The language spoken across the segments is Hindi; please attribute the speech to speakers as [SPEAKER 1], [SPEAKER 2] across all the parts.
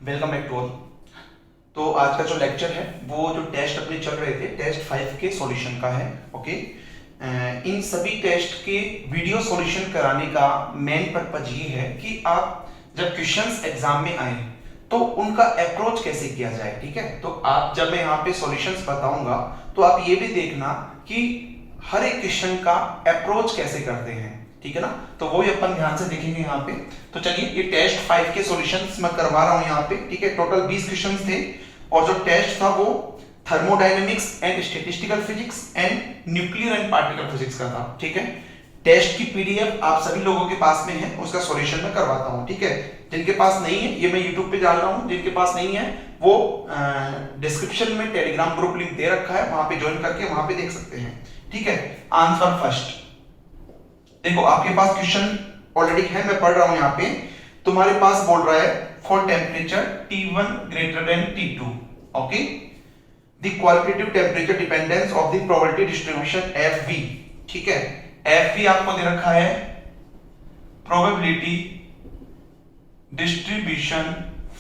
[SPEAKER 1] Welcome back to all. तो आज का जो लेक्चर है वो जो टेस्ट अपने चल रहे थे टेस्ट 5 के सॉल्यूशन का है। ओके, इन सभी टेस्ट के वीडियो सॉल्यूशन कराने का मेन पर्पज ये है कि आप जब क्वेश्चंस एग्जाम में आए तो उनका अप्रोच कैसे किया जाए। ठीक है, तो आप जब मैं यहाँ पे सॉल्यूशंस बताऊंगा तो आप ये भी देखना कि हर एक क्वेश्चन का अप्रोच कैसे करते हैं। ठीक है ना, तो वो ही अपन ध्यान से देखेंगे यहाँ पे। तो चलिए, ये टेस्ट 5 के सॉल्यूशंस मैं करवा रहा हूँ यहाँ पे। ठीक है, टोटल 20 क्वेश्चंस थे और जो टेस्ट था वो thermodynamics and statistical physics and nuclear and particle physics का था। ठीक है, टेस्ट की पीडीएफ आप सभी लोगों के पास में है, उसका सॉल्यूशन मैं करवाता हूँ। ठीक है, जिनके पास नहीं है ये मैं यूट्यूब पे डाल रहा हूँ, जिनके पास नहीं है वो डिस्क्रिप्शन में टेलीग्राम ग्रुप लिंक दे रखा है, वहां पे ज्वाइन करके वहां पे देख सकते हैं। ठीक है, आंसर फर्स्ट देखो, आपके पास क्वेश्चन ऑलरेडी है, मैं पढ़ रहा हूं यहां पे। तुम्हारे पास बोल रहा है for temperature T1 greater than T2, okay, the qualitative temperature dependence of the probability distribution FV। ठीक है, FV आपको दे रखा है प्रोबेबिलिटी डिस्ट्रीब्यूशन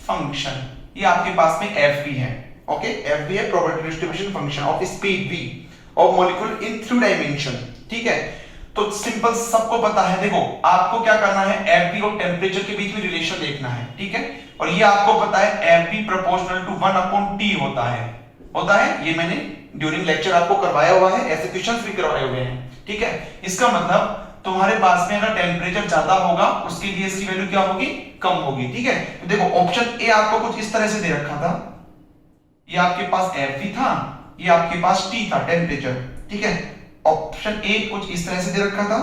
[SPEAKER 1] फंक्शन, ये आपके पास में FV है। ओके, FV है probability distribution function of speed V of molecule in 3 dimension. ठीक है, तो सिंपल सबको पता है। देखो, आपको क्या करना है, FV और टेम्परेचर के बीच में रिलेशन देखना है। ठीक है, और ये आपको पता है FV प्रोपोर्शनल टू 1/T होता है, ये मैंने ड्यूरिंग लेक्चर आपको करवाया हुआ है, ऐसे क्वेश्चंस भी करवाए हुए हैं। ठीक है, इसका मतलब तुम्हारे पास में अगर टेम्परेचर ज्यादा होगा उसके लिए इसकी वैल्यू क्या होगी, कम होगी। ठीक है, तो देखो ऑप्शन ए आपको कुछ इस तरह से दे रखा था, ये आपके पास FV था, ये आपके पास T था टेम्परेचर। ठीक है, ऑप्शन ए कुछ इस तरह से दे रखा था,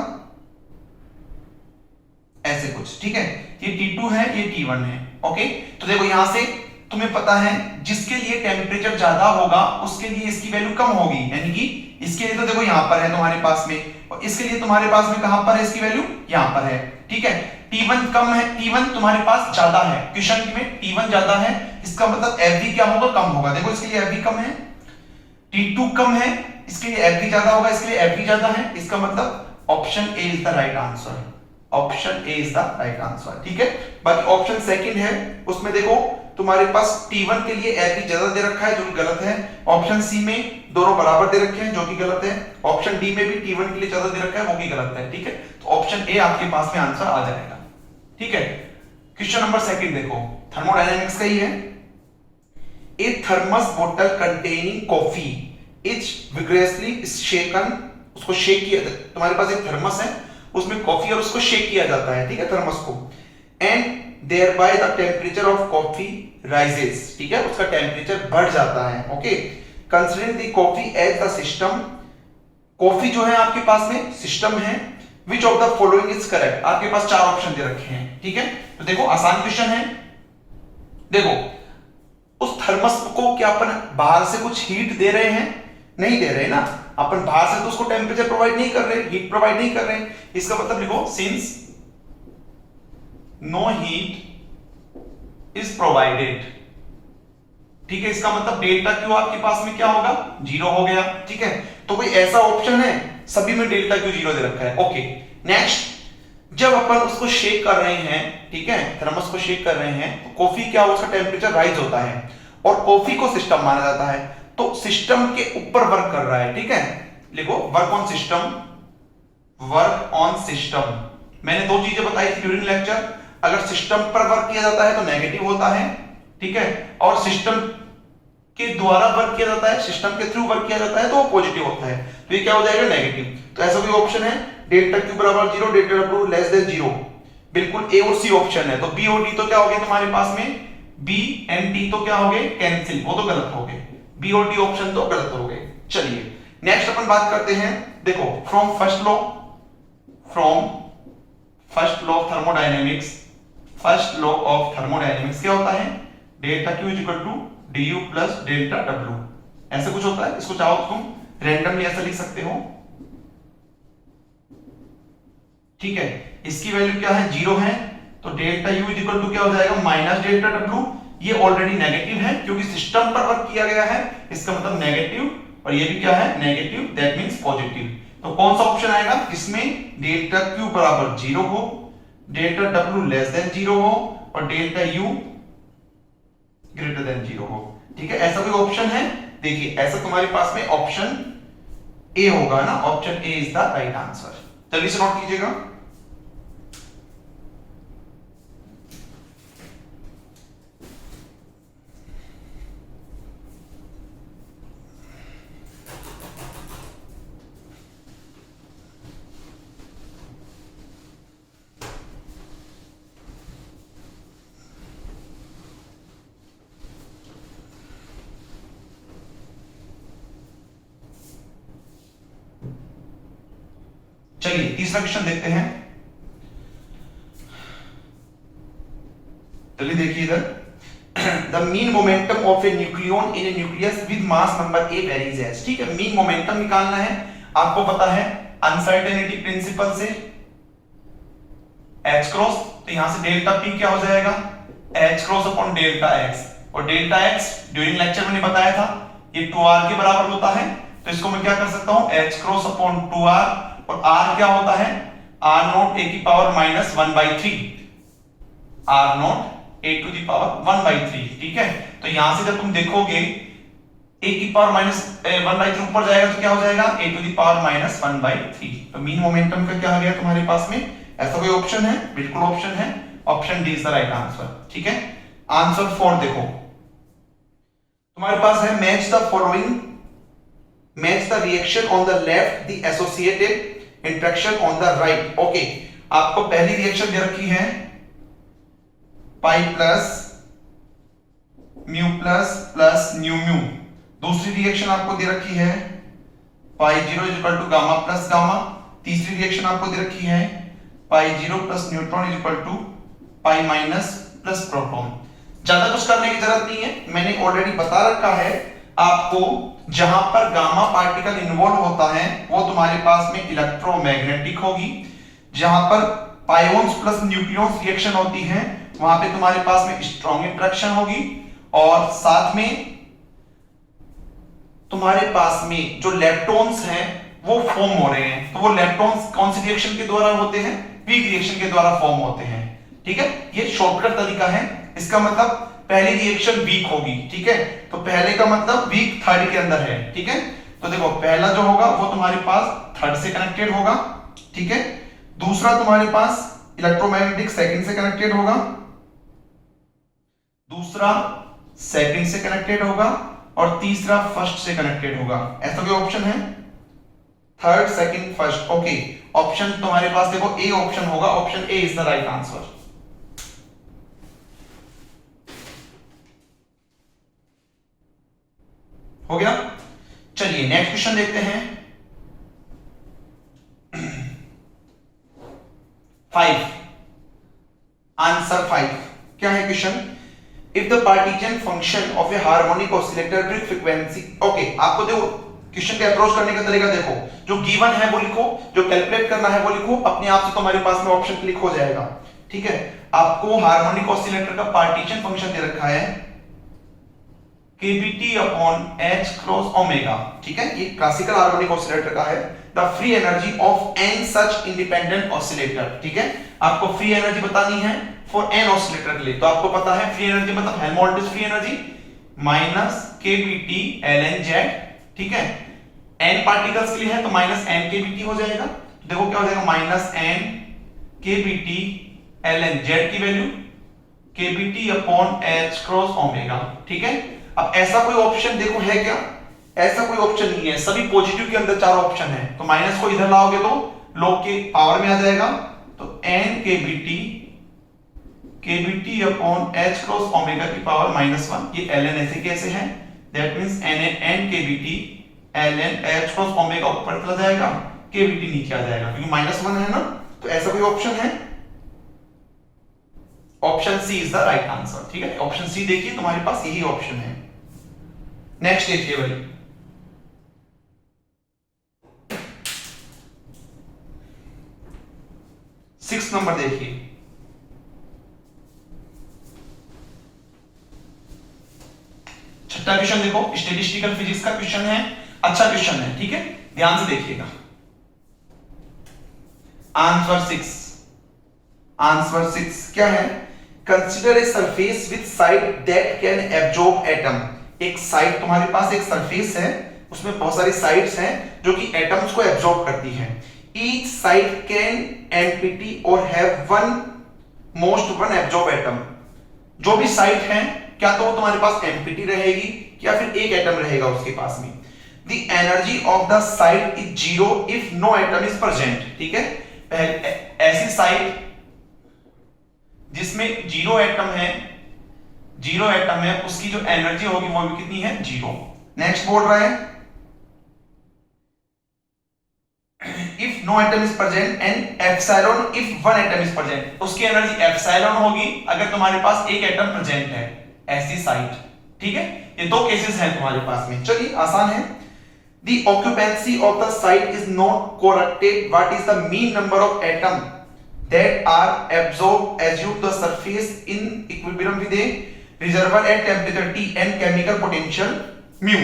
[SPEAKER 1] ऐसे कुछ। ठीक है, ये T2 है, ये T1 है। ओके, तो देखो यहां से तुम्हें पता है जिसके लिए टेम्परेचर ज्यादा होगा उसके लिए इसकी वैल्यू कम होगी, यानी कि इसके लिए तो देखो यहां पर है तुम्हारे पास में, और इसके लिए तुम्हारे पास में कहां पर है, इसकी वैल्यू यहां पर है। ठीक है, T1 कम है, T1 तुम्हारे पास ज्यादा है, क्वेश्चन में T1 ज्यादा है, इसका मतलब FV क्या होगा, कम होगा। देखो इसके लिए FV कम है, T2 कम है, इसके लिए FV ज्यादा होगा, इसके लिए FV ज्यादा है, इसका मतलब option A is the right answer. Option A is the right answer. ठीक है, बाकी ऑप्शन सेकंड है, उसमें देखो तुम्हारे पास T1 के लिए FV ज्यादा दे रखा है, जो कि गलत है। ऑप्शन सी में दोनों बराबर दे रखे हैं, जो कि गलत है। ऑप्शन डी में भी T1 के लिए ज्यादा दे रखा है, वो भी गलत है। ठीक है, तो ऑप्शन ए आपके पास में आंसर आ जाएगा। ठीक है, क्वेश्चन नंबर सेकंड देखो, थर्मोडायनेमिक्स का ही है। ए थर्मस बोतल कंटेनिंग कॉफी इज विग्रेसली शेकन, उसको शेक किया, तुम्हारे पास एक थर्मस है उसमें कॉफी और उसको शेक किया जाता है। ठीक है, थर्मस को, and thereby the temperature of coffee rises। ठीक है, उसका टेम्परेचर बढ़ जाता है। Okay, considering the coffee as the system, coffee जो है आपके पास में सिस्टम है, which of the following is correct, आपके पास 4 ऑप्शन दे रखे हैं। ठीक है, तो देखो आसान क्वेश्चन है। देखो उस थर्मस को क्या अपन बाहर से कुछ हीट दे रहे हैं, नहीं दे रहे ना, अपन बाहर से तो उसको टेम्परेचर प्रोवाइड नहीं कर रहे, हीट प्रोवाइड नहीं कर रहे। इसका मतलब लिखो since no heat is provided. ठीक है, इसका मतलब डेल्टा क्यू आपके पास में क्या होगा, 0 हो गया। ठीक है, तो कोई ऐसा ऑप्शन है, सभी में डेल्टा क्यू 0 दे रखा है। ओके, नेक्स्ट, जब अपन उसको शेक कर रहे हैं, ठीक है, थर्मस को शेक कर रहे हैं, तो कॉफी क्या, उसका टेम्परेचर राइज होता है और कॉफी को सिस्टम माना जाता है, तो सिस्टम के ऊपर वर्क कर रहा है। ठीक है, लिखो work on system, work on system. मैंने 2 चीजें बताई थी ड्यूरिंग लेक्चर, अगर सिस्टम पर वर्क किया जाता है तो नेगेटिव होता है। ठीक है, और सिस्टम के द्वारा वर्क किया जाता है, सिस्टम के थ्रू वर्क किया जाता है तो वो पॉजिटिव होता है, तो ये क्या हो जाएगा, नेगेटिव। तो ऐसा कोई ऑप्शन है, डेल्टा क्यू बराबर 0, डेल्टा डब्ल्यू लेस देन 0, बिल्कुल ए और सी ऑप्शन है। तो बी और डी तो क्या हो गए तुम्हारे पास में, बी एंड डी तो क्या हो गए, कैंसिल, वो तो गलत हो गए, बी और डी ऑप्शन तो गलत हो गए। चलिए नेक्स्ट अपन बात करते हैं। देखो from first law of thermodynamics, first law of thermodynamics क्या होता है, delta Q is equal to D U plus delta W, ऐसा कुछ होता है। इसको चाहो तुम रैंडमली ऐसा लिख सकते हो। ठीक है, इसकी वैल्यू क्या है, 0 है, तो delta U is equal to क्या हो जाएगा, माइनस डेल्टा डब्ल्यू। ये ऑलरेडी नेगेटिव है क्योंकि सिस्टम पर वर्क किया गया है, इसका मतलब नेगेटिव, और ये भी क्या है, नेगेटिव, दैट मींस पॉजिटिव। तो कौन सा ऑप्शन आएगा इसमें, डेल्टा क्यू बराबर 0 हो, डेल्टा डब्ल्यू लेस देन 0 हो और डेल्टा यू ग्रेटर देन 0 हो। ठीक है, ऐसा कोई ऑप्शन है? देखिए ऐसा तुम्हारे पास में ऑप्शन ए होगा ना, option A is the right answer. जल्दी से नोट कीजिएगा। चलिए तीसरा क्वेश्चन देखते हैं। चलिए देखिए इधर, the mean momentum of a nucleon in a nucleus with mass number A varies as. ठीक है, मीन मोमेंटम निकालना है। आपको पता है अनसर्टेनिटी प्रिंसिपल से एच क्रॉस, तो यहां से डेल्टा पी क्या हो जाएगा, H cross upon delta X, और डेल्टा एक्स ड्यूरिंग लेक्चर मैंने बताया था ये 2r के बराबर होता है, तो इसको मैं क्या कर सकता हूं, एच क्रॉस अपॉन 2r, और r क्या होता है, r नॉट a की power minus 1/3, r not a to the power 1/3। ठीक है, तो यहां से जब तुम देखोगे a की पावर माइनस 1/3 ऊपर जाएगा तो क्या हो जाएगा, a to the power minus 1/3। तो मीन मोमेंटम का क्या आ गया तुम्हारे पास में, ऐसा कोई ऑप्शन है? बिल्कुल ऑप्शन है, option D is the right answer. ठीक है, आंसर 4 देखो तुम्हारे पास है, match the following, match the reaction on the left the associated interaction on the right. Okay, आपको पहली रिएक्शन दे रखी है pi plus mu plus plus nu mu, दूसरी रिएक्शन आपको दे रखी है pi 0 equal to gamma plus gamma, तीसरी रिएक्शन आपको दे रखी है pi 0 plus neutron equal to pi minus plus proton. ज्यादा कुछ करने की जरूरत नहीं है, मैंने ऑलरेडी बता रखा है आपको, जहां पर गामा पार्टिकल इन्वॉल्व होता है वो तुम्हारे पास में इलेक्ट्रोमैग्नेटिक होगी, जहां पर पायोन्स प्लस न्यूक्लियॉन्स रिएक्शन होती है वहां पे तुम्हारे पास में स्ट्रॉन्ग इंटरेक्शन होगी, और साथ में तुम्हारे पास में जो लेप्टॉन्स हैं वो फॉर्म हो रहे हैं, तो वो लेप्टॉन्स कौन सी रिएक्शन के द्वारा होते हैं, वीक रिएक्शन के द्वारा फॉर्म होते हैं। ठीक है, ये शॉर्टकट तरीका है, इसका मतलब पहली रिएक्शन वीक होगी। ठीक है, तो पहले का मतलब वीक थर्ड के अंदर है। ठीक है, तो देखो पहला जो होगा वो तुम्हारे पास थर्ड से कनेक्टेड होगा। ठीक है, दूसरा तुम्हारे पास इलेक्ट्रोमैग्नेटिक सेकंड से कनेक्टेड होगा, दूसरा सेकंड से कनेक्टेड होगा, और तीसरा फर्स्ट से कनेक्टेड होगा। ऐसा कोई ऑप्शन है, third second first. Okay, option तुम्हारे पास देखो ए ऑप्शन होगा, option A is the right answer. हो गया, चलिए नेक्स्ट क्वेश्चन देखते हैं। 5, आंसर 5 क्या है question, if the partition function of A harmonic oscillator with frequency. Okay, आपको देखो क्वेश्चन के अप्रोच करने का तरीका देखो, जो गिवन है वो लिखो, जो कैलकुलेट करना है वो लिखो, अपने आप से तुम्हारे पास में ऑप्शन क्लिक हो जाएगा। ठीक है, आपको हार्मोनिक ऑसिलेटर का पार्टीशन फंक्शन दे रखा है kBt upon h cross omega. ठीक है, ये क्लासिकल हार्मोनिक ऑसिलेटर का है। The free energy of n such independent oscillator. ठीक है, आपको फ्री एनर्जी बतानी है फॉर n ऑसिलेटर के लिए, तो आपको पता है फ्री एनर्जी मतलब Helmholtz free energy minus kBt ln z। ठीक है, n पार्टिकल्स के लिए है तो माइनस n kBt हो जाएगा, देखो क्या हो जाएगा, minus n kBt ln z की value kBt upon h cross omega. ठीक है, अब ऐसा कोई ऑप्शन देखो है क्या, ऐसा कोई ऑप्शन नहीं है, सभी पॉजिटिव के अंदर 4 ऑप्शन है, तो माइनस को इधर लाओगे तो log के पावर में आ जाएगा, तो n kBt upon h cross omega की पावर -1, ये ln ऐसे कैसे है, that means n kBt ln h cross omega ऊपर चला जाएगा, kBt नीचे आ जाएगा क्योंकि -1 है ना, तो ऐसा कोई ऑप्शन है, option C is the right answer. ठीक है, ऑप्शन सी देखिए तुम्हारे पास यही ऑप्शन है। नेक्स्ट देखिए भाई, सिक्स नंबर देखिए, छठा क्वेश्चन देखो, स्टैटिस्टिकल फिजिक्स का क्वेश्चन है, अच्छा क्वेश्चन है। ठीक है, ध्यान से देखिएगा। आंसर 6 क्या है, consider a surface with side that can absorb atom. एक साइड तुम्हारे पास एक सरफेस है, उसमें बहुत सारी साइड्स हैं जो कि एटम्स को एब्जॉर्ब करती हैं। ईच साइड कैन एम्प्टी और have one most one absorb atom. जो भी साइड है क्या तो वो तुम्हारे पास एम्प्टी रहेगी या फिर एक एटम रहेगा उसके पास में। The energy of the site is zero if no atom is present. ठीक है, ऐसी साइड जिसमें जीरो एटम है उसकी जो एनर्जी होगी वो भी कितनी है, जीरो। नेक्स्ट बोल रहा है if no atom is present and epsilon if one atom is present. उसकी एनर्जी एप्सिलॉन होगी अगर तुम्हारे पास एक एटम प्रेजेंट है, ऐसी साइड। ठीक है, ये दो केसेस हैं तुम्हारे पास में। चलिए आसान है। The occupancy of the site is not corrected. What is the mean number of atoms that are absorbed assume the surface in equilibrium with a reservoir at temperature T and chemical potential mu।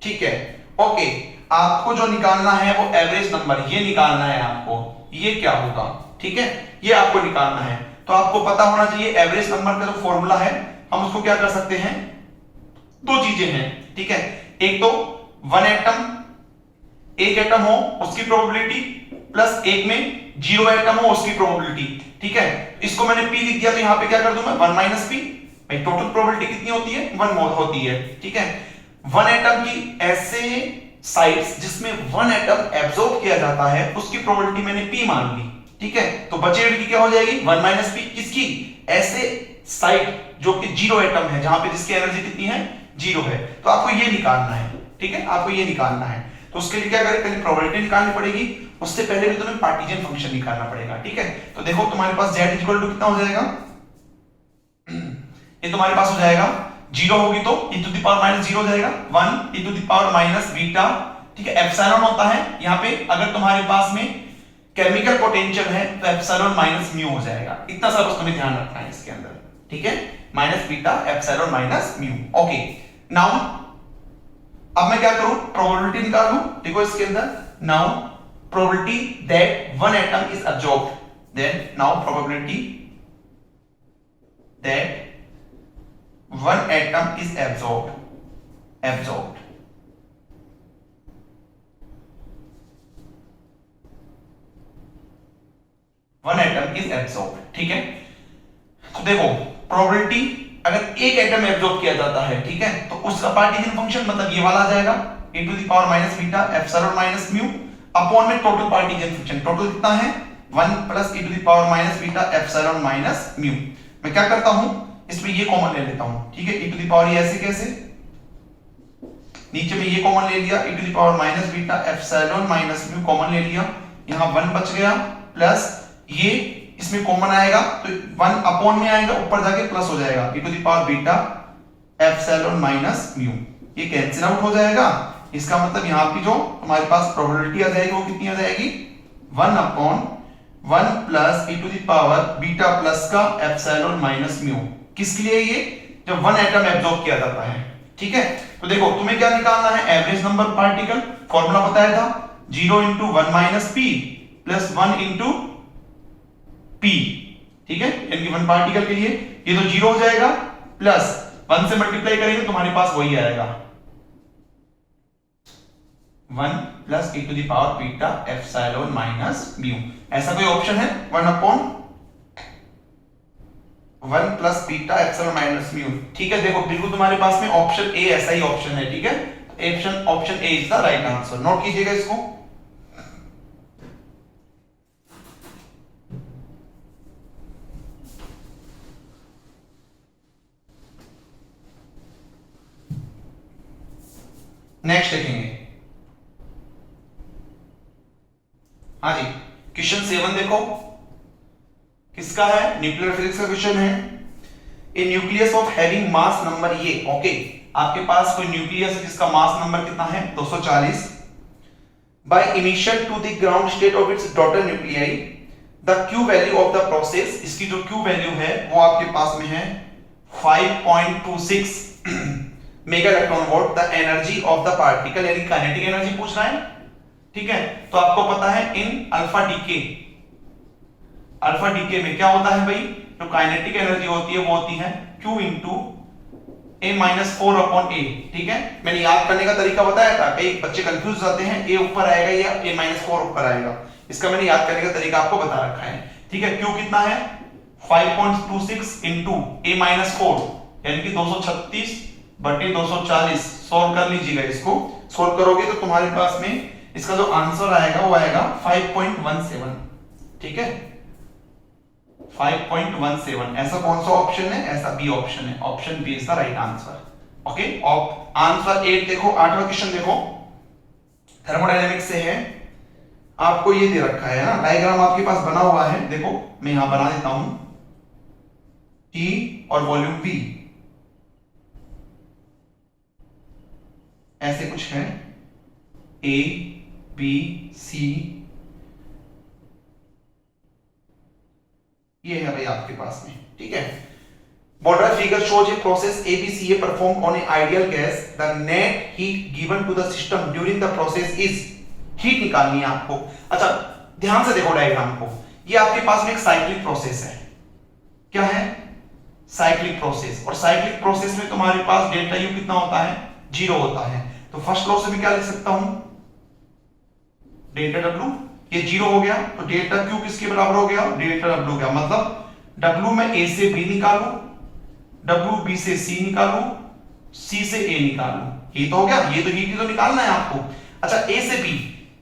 [SPEAKER 1] ठीक है, ओके। आपको जो निकालना है वो एवरेज नंबर ये निकालना है आपको। ये क्या होगा, ठीक है, ये आपको निकालना है। तो आपको पता होना चाहिए एवरेज नंबर का जो फॉर्मूला है, हम उसको क्या कर सकते हैं, दो चीजें हैं। ठीक है, एक तो वन एटम, एक एटम हो उसकी प्रोबेबिलिटी, प्लस एक में जीरो एटम हो उसकी प्रोबेबिलिटी। ठीक है, इसको मैंने P लिख दिया तो यहां पे क्या कर दूं मैं, 1 माइनस P। भाई टोटल प्रोबेबिलिटी कितनी होती है, 1 होती है। ठीक है, वन एटम की ऐसे साइड्स जिसमें वन एटम एब्जॉर्ब किया जाता है उसकी प्रोबेबिलिटी मैंने P मान ली। ठीक है, तो बचे की क्या हो जाएगी, 1 माइनस P। किसकी, ऐसे साइड जो कि जीरो एटम है, जहां पे जिसकी एनर्जी कितनी है, जीरो है। तो आपको ये निकालना है। ठीक है, आपको ये निकालना है। तो उसके लिए क्या करें, पहले प्रोबेबिलिटी निकालनी पड़ेगी, उससे पहले भी तुम्हें पार्टीशन फंक्शन निकालना पड़ेगा। ठीक है, तो देखो तुम्हारे पास z इक्वल टू कितना हो जाएगा, ये तुम्हारे पास हो जाएगा जीरो होगी तो e to the power minus zero हो जाएगा, 1 e to the power minus beta. ठीक है, एप्सिलॉन होता है यहाँ पे, अगर तुम्हारे पास में केमिकल पोटेंशियल है तो एप्सिलॉन माइनस म्यू हो जाएगा। इतना सा बस तुम्हें ध्यान रखना है इसके अंदर। ठीक है, minus beta epsilon minus mu. Okay, now अब मैं क्या करूं, प्रोबेबिलिटी निकालूं। देखो इसके अंदर now probability that one atom is absorbed, then now probability that one atom is absorbed. One atom is absorbed. ठीक है, तो देखो प्रोबेबिलिटी अगर एक एटम एब्जॉर्ब किया जाता है, ठीक है, तो उसका पार्टीशन फंक्शन मतलब ये वाला आ जाएगा, e to the power minus beta epsilon minus mu upon में टोटल पार्टीशन फंक्शन। टोटल कितना है, 1 plus e to the power minus beta epsilon minus mu. मैं क्या करता हूं, इसमें ये कॉमन ले लेता हूं। ठीक है, e टू द पावर ये ऐसे कैसे, नीचे में ये कॉमन ले लिया, e to the power minus beta epsilon minus mu common ले लिया, यहां 1 बच गया, प्लस ये इसमें कॉमन आएगा तो 1 अपॉन में आएगा, ऊपर जाके प्लस हो जाएगा, e to the power beta epsilon minus mu. ये कैंसिल आउट हो जाएगा। इसका मतलब यहां की जो तुम्हारे पास प्रोबेबिलिटी आ जाएगी वो कितनी आ जाएगी, 1 upon 1 plus e to the power beta plus का एप्सिलॉन माइनस म्यू। किसके लिए, ये जब वन एटम एब्जॉर्ब किया जाता है। ठीक है, तो देखो तुम्हें क्या निकालना है, एवरेज नंबर पार्टिकल। फॉर्मूला बताया था 0 into 1 minus P plus 1 into P। ठीक है, यानी 1 पार्टिकल के लिए ये तो 0 हो जाएगा, प्लस 1 से मल्टीप्लाई करेंगे तो तुम्हारे पास वही आएगा, 1 plus e to the power beta epsilon minus mu. ऐसा कोई ऑप्शन है, 1 upon 1 plus beta epsilon minus mu. ठीक है, देखो बिल्कुल तुम्हारे पास में ऑप्शन ए ऐसा ही ऑप्शन है। ठीक है, option A is the right answer. Note कीजिएगा इसको। नेक्स्ट देखेंगे, हाँ जी, क्वेश्चन 7 देखो, किसका है, न्यूक्लियर फिजिक्स का क्वेश्चन है। A nucleus of having mass number ये, ओके, आपके पास कोई न्यूक्लियस है जिसका मास नंबर कितना है, 240, by emission to the ground state of its daughter nuclei the Q value of the process. इसकी जो क्यू वैल्यू है वो आपके पास में है 5.26 mega electron volt. The energy of the particle, यानी काइनेटिक एनर्जी पूछ रहा है। ठीक है, तो आपको पता है इन अल्फा डीके में क्या होता है भाई, जो काइनेटिक एनर्जी होती है वो होती है Q into A minus 4 upon A। ठीक है, मैंने याद करने का तरीका बताया था, कई बच्चे कंफ्यूज जाते हैं A ऊपर आएगा या A माइनस 4 ऊपर आएगा, इसका मैंने याद करने का तरीका आपको बता रखा है। ठीक है, Q कितना है 5.26 इंटू A माइनस 4 यानी कि 236 बटे 240। सॉल्व कर लीजिएगा, इसको सॉल्व करोगे तो तुम्हारे पास में इसका जो आंसर आएगा वो आएगा 5.17। ठीक है, 5.17। ऐसा कौन सा ऑप्शन है? ऐसा बी ऑप्शन है, option B is the right answer. Okay, answer 8 देखो, 8वां क्वेश्चन देखो, थर्मोडायनेमिक्स से है, आपको ये दे रखा है ना, डायग्राम आपके पास बना हुआ है, देखो मैं यहां बना देता हूं, T और वॉल्यूम V ऐसे कुछ है, A B C, ये है भाई आपके पास में। ठीक है, बोल रहा है figure shows a process ABCA perform on a ideal gas, the net heat given to the system during the process is, heat निकालनी है आपको। अच्छा ध्यान से देखो डायग्राम को, ये आपके पास में एक साइक्लिक प्रोसेस है। क्या है? Cyclic process. और साइक्लिक प्रोसेस में तुम्हारे पास डेल्टा यू कितना होता है? 0 होता है। तो फर्स्ट लॉ से मैं क्या लिख सकता हूं? डेल्टा डब्ल्यू, ये 0 हो गया तो डेल्टा क्यू किसके बराबर हो गया? डेल्टा डब्ल्यू हो गया। मतलब डब्ल्यू में ए से बी निकालू, डब्ल्यू बी से सी निकालू, सी से ए निकालू, ये तो हो गया। ये तो हीट तो निकालना है आपको। अच्छा ए से बी,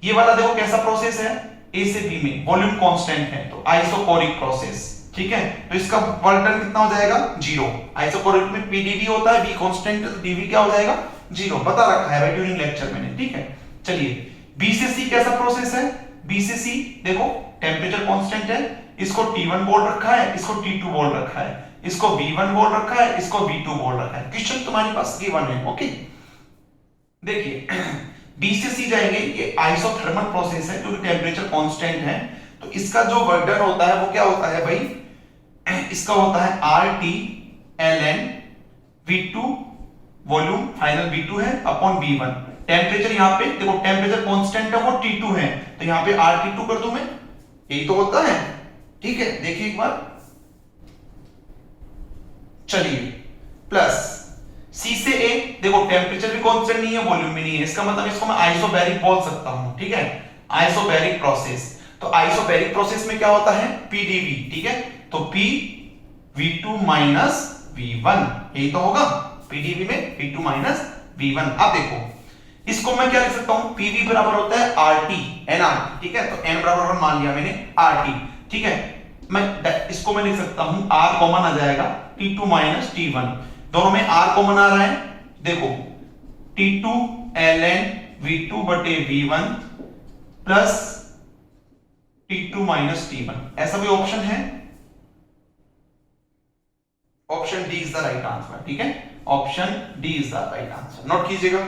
[SPEAKER 1] ये वाला देखो कैसा प्रोसेस है, ए से बी में वॉल्यूम कांस्टेंट है तो आइसोकोरिक प्रोसेस। ठीक है, तो इसका वर्क डन कितना हो जाएगा? 0। आइसोकोरिक में पीडीवी होता है, बी कांस्टेंट, तो डीवी क्या हो जाएगा? 0। बता रखा है भाई ड्यूरिंग लेक्चर मैंने। ठीक है, चलिए बी से सी कैसा प्रोसेस है? बी से सी देखो टेम्परेचर कांस्टेंट है, इसको T1 बोल रखा है, इसको T2 बोल रखा है, इसको V1 बोल रखा है, इसको V2 बोल रखा है। क्वेश्चन तुम्हारे पास गिवन है। ओके, देखिए बी से सी जाएंगे, ये आइसोथर्मल प्रोसेस है जो टेम्परेचर कांस्टेंट है, तो इसका जो वर्क डन होता है वो क्या होता है भाई? इसका होता है RT ln V2 volume final V2 है अपॉन V1। टेम्परेचर यहाँ पे देखो टेम्परेचर कांस्टेंट है वो T2 है, तो यहाँ पे RT2 कर दूं मैं, यही तो होता है। ठीक है, देखिए एक बार, चलिए प्लस C से A, देखो टेम्परेचर भी कांस्टेंट नहीं है, वॉल्यूम भी नहीं है, इसका मतलब इसको मैं आइसोबैरिक बोल सकता हूं। ठीक है, आइसोबैरिक प्रोसेस। तो आइसोबैरिक प्रोसेस में क्या होता है? PdV। ठीक है, तो P V2 माइनस V1, यही तो होगा PdV में V2 माइनस V1। अब देखो इसको मैं क्या लिख सकता हूं? PV बराबर होता है RT nRT। ठीक है, तो n बराबर मान लिया मैंने RT। ठीक है, मैं इसको मैं लिख सकता हूं, R कॉमन आ जाएगा, T2 माइनस T1, दोनों में R कॉमन आ रहा है। देखो T2 ln V2 बटे V1 plus T2 minus T1, ऐसा भी ऑप्शन है? Option D is the right answer. ठीक है, option D is the right answer, note कीजिएगा।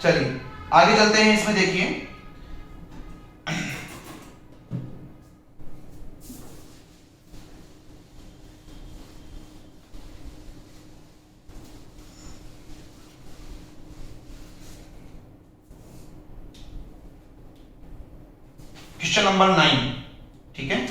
[SPEAKER 1] चलिए आगे चलते हैं, इसमें देखिए क्वेश्चन नंबर 9। ठीक है,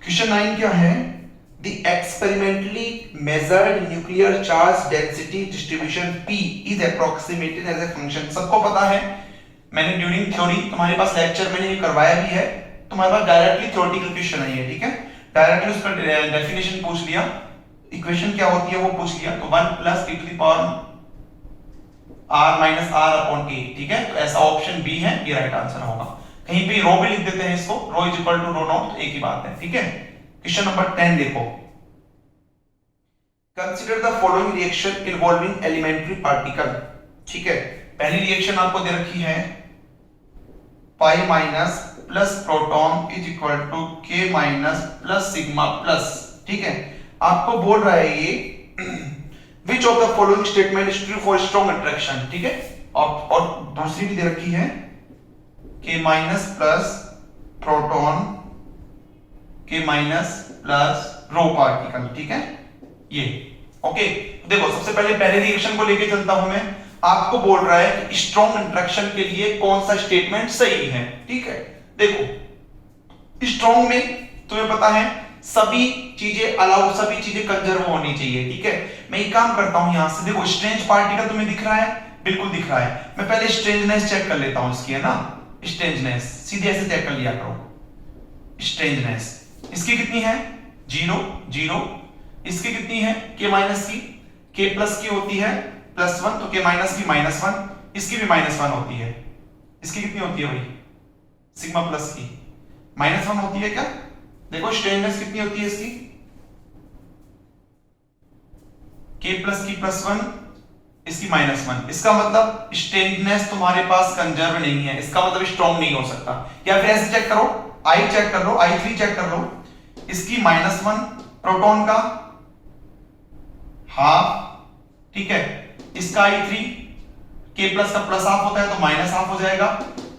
[SPEAKER 1] क्वेश्चन 9 क्या है? The experimentally measured nuclear charge density distribution P is approximated as a function. सबको पता है, मैंने ड्यूरिंग थ्योरी तुम्हारे पास लेक्चर मैंने ये करवाया भी है, तुम्हारे पास डायरेक्टली थ्योरेटिकल क्वेश्चन है ये। ठीक है, डायरेक्टली उसका डेफिनेशन पूछ लिया, इक्वेशन क्या होती है वो पूछ लिया, तो 1 plus e to the power r minus r upon a। ठीक है, तो ऐसा ऑप्शन बी है, ये राइट आंसर होगा। कहीं पे रो भी लिख देते हैं इसको, rho is equal to rho naught, एक ही बात है। ठीक है, क्वेश्चन नंबर 10 देखो, consider the following reaction involving elementary particle. ठीक है, पहली रिएक्शन आपको दे रखी है pi minus plus proton is equal to k minus plus sigma plus. ठीक है, आपको बोल रहा है ये which of the following statement is true for strong attraction। ठीक है, और दूसरी भी दे रखी है के माइनस प्लस प्रोटॉन के माइनस प्लस रो पार्टिकल, ठीक है ये। ओके देखो सबसे पहले रिएक्शन को लेके चलता हूं मैं। आपको बोल रहा है कि स्ट्रॉन्ग इंटरेक्शन के लिए कौन सा स्टेटमेंट सही है, ठीक है। देखो स्ट्रॉन्ग में तुम्हें पता है सभी चीजें अलाउ, सभी चीजें कंजर्व होनी चाहिए, ठीक है। मैं एक काम करता हूं यहां से, देखो स्ट्रेंज पार्टिकल तुम्हें दिख रहा है, बिल्कुल दिख रहा है। मैं पहले स्ट्रेंजनेस चेक कर लेता हूं इसकी, है ना। स्ट्रेंजनेस सीधे ऐसे चेक कर लिया करो। स्ट्रेंजनेस इसकी कितनी है 0 0। इसकी कितनी है k माइनस की, k प्लस की होती है +1, तो k माइनस की -1, इसकी भी -1 होती है। इसकी कितनी होती है भाई सिग्मा प्लस की -1 होती है क्या। देखो स्ट्रेंजनेस कितनी होती है इसकी, k प्लस की +1, इसकी -1। इसका मतलब स्ट्रेंजनेस तुम्हारे पास कंजर्व नहीं है, इसका मतलब स्ट्रॉन्ग नहीं हो सकता। या फिर ऐसे चेक करो, I चेक कर लो, I3 चेक कर लो। इसकी -1 प्रोटॉन का हाफ, ठीक है। इसका I3 k प्लस का प्लस हाफ होता है तो माइनस हाफ हो जाएगा,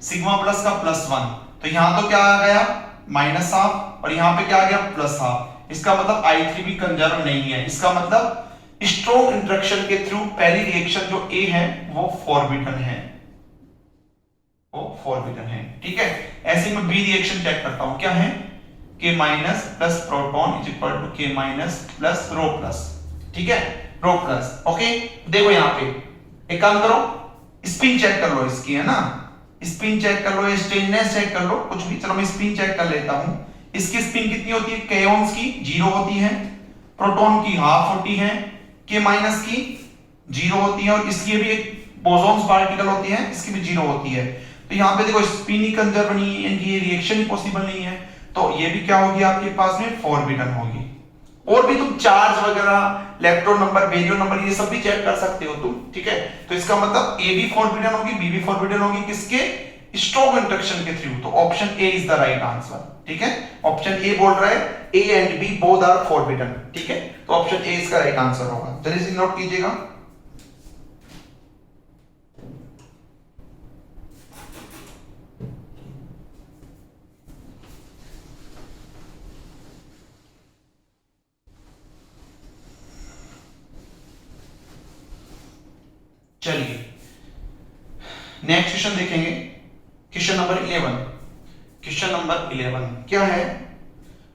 [SPEAKER 1] सिग्मा प्लस का +1, तो यहां तो क्या आ गया माइनस हाफ और यहां पे क्या आ गया प्लस हाफ। इसका मतलब I3 भी कंजर्व नहीं है। इसका मतलब स्ट्रॉन्ग इंटरेक्शन के थ्रू पहली रिएक्शन जो A है वो फॉरबिडन है, वो फॉरबिडन है, ठीक है। ऐसे में बी रिएक्शन चेक करता हूं, क्या है k minus plus proton is equal to k minus plus rho plus, ठीक है रो प्लस। ओके देखो यहां पे एक काम करो, स्पिन चेक कर लो इसकी, है ना। स्पिन चेक कर लो, स्ट्रेंजनेस चेक कर लो, कुछ भी। चलो मैं स्पिन चेक कर लेता हूं। इसकी स्पिन कितनी होती है, केओन्स की 0 होती है, प्रोटॉन की हाफ होती है, k माइनस की 0 होती है और इसकी भी एक बोसॉन्स पार्टिकल होती है, इसकी भी 0 होती है। तो यहाँ पे देखो स्पिन ही कंजर्व नहीं है, ये रिएक्शन ही पॉसिबल नहीं है, तो ये भी क्या होगी आपके पास में फॉरबिडन होगी। और भी तुम चार्ज वगैरह, इलेक्ट्रॉन नंबर, बेरियम नंबर, ये सब भी चेक कर सकते हो तुम, ठीक है। तो इसका मतलब ए भी फॉरबिडन होगी, बी भी फॉरबिडन होगी, किसके स्ट्रॉन्ग इंटरेक्शन के थ्रू। तो option A is the right answer, ठीक है। ऑप्शन ए बोल रहा है A and B both are forbidden, ठीक है। तो ऑप्शन ए इसका राइट आंसर होगा। चलिए इसे नोट कीजिएगा। चलिए नेक्स्ट क्वेश्चन देखेंगे, क्वेश्चन नंबर 11। क्वेश्चन नंबर 11 क्या है,